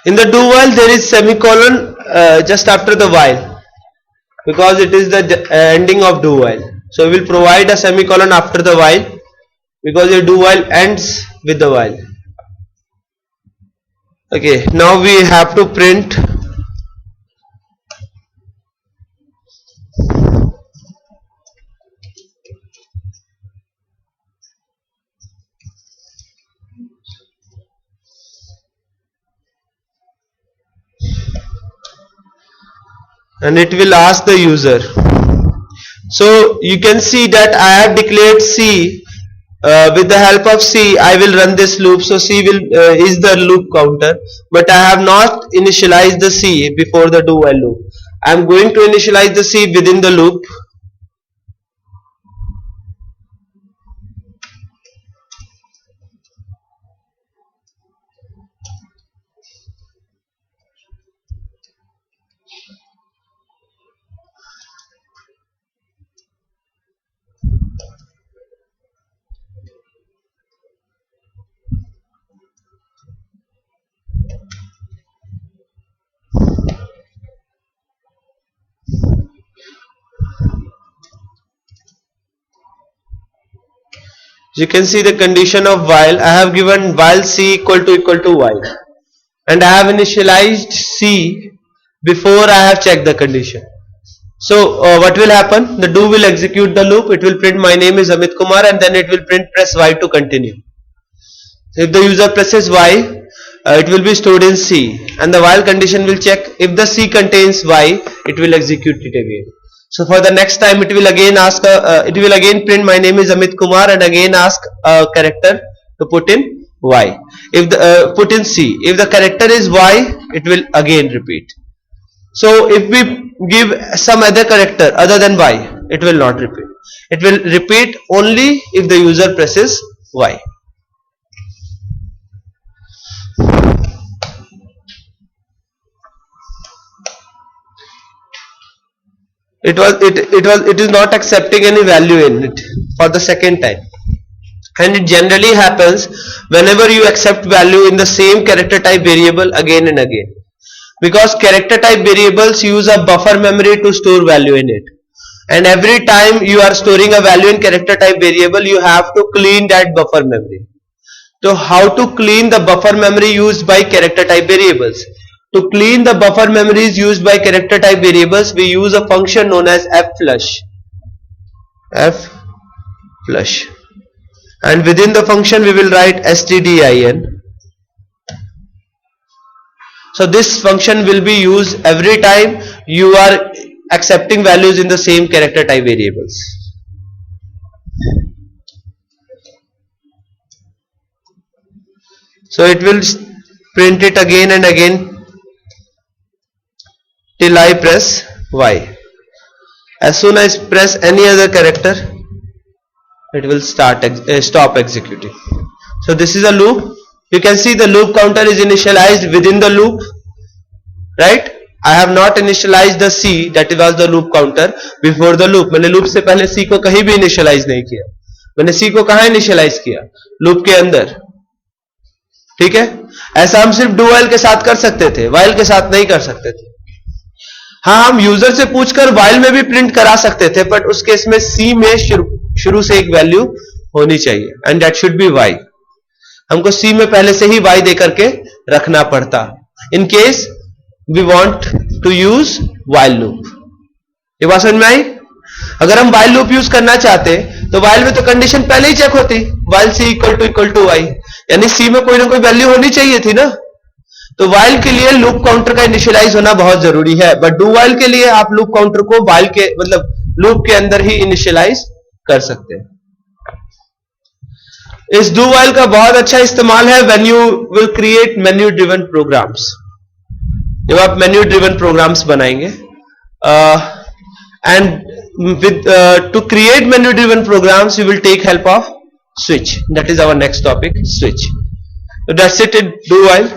In the do while there is semicolon just after the while, because it is the ending of do while. So we will provide a semicolon after the while because the do while ends with the while. Okay, now we have to print and it will ask the user. So you can see that I have declared C. With the help of C I will run this loop. So C will is the loop counter, but I have not initialized the C before the do while loop. I am going to initialize the C within the loop. You can see the condition of while. I have given while C equal to while, and I have initialized C before I have checked the condition. So what will happen? The do will execute the loop. It will print my name is Amit Kumar, and then it will print press Y to continue. If the user presses Y, it will be stored in C, and the while condition will check. If the C contains Y, it will execute it again. So for the next time it will again ask, it will again print my name is Amit Kumar and again ask a character to put in Y. If the put in C, if the character is Y, it will again repeat. So if we give some other character other than Y, it will not repeat. It will repeat only if the user presses Y. It is not accepting any value in it for the second time, and it generally happens whenever you accept value in the same character type variable again and again, because character type variables use a buffer memory to store value in it, and every time you are storing a value in character type variable you have to clean that buffer memory. So how to clean the buffer memory used by character type variables? To clean the buffer memories used by character type variables, we use a function known as fflush. Fflush. And within the function we will write stdin. So this function will be used every time you are accepting values in the same character type variables. So it will print it again and again till I press Y. As soon as I press any other character, it will stop executing. So this is a loop. You can see the loop counter is initialized within the loop, right? I have not initialized the C, that was the loop counter, before the loop. मैंने loop से पहले C को कहीं भी initialize नहीं किया. मैंने C को कहाँ initialize किया? Loop के अंदर. ठीक है? ऐसा हम सिर्फ do while के साथ कर सकते थे, while के साथ नहीं कर सकते थे. हाँ, हम यूजर से पूछकर while में भी प्रिंट करा सकते थे, बट उस केस में C में शुरू से एक वैल्यू होनी चाहिए, and that should be Y. हमको C में पहले से ही Y दे करके रखना पड़ता in case we want to use while loop. ये बात समझ में आई? अगर हम while लूप यूज करना चाहते तो while में तो कंडीशन पहले ही चेक होती, while C equal to Y, यानी C में कोई ना कोई वैल्यू होनी चाहिए थी ना. तो while के लिए लूप काउंटर का इनिशियलाइज होना बहुत जरूरी है, बट डू while के लिए आप लूप काउंटर को while के मतलब लूप के अंदर ही इनिशियलाइज कर सकते हैं. इस डू while का बहुत अच्छा इस्तेमाल है when you will create menu driven programs. जब आप मेन्यू ड्रिवन प्रोग्राम्स बनाएंगे, and with to create menu driven programs you will take help of switch. That is our next topic, switch. So that's it in do while.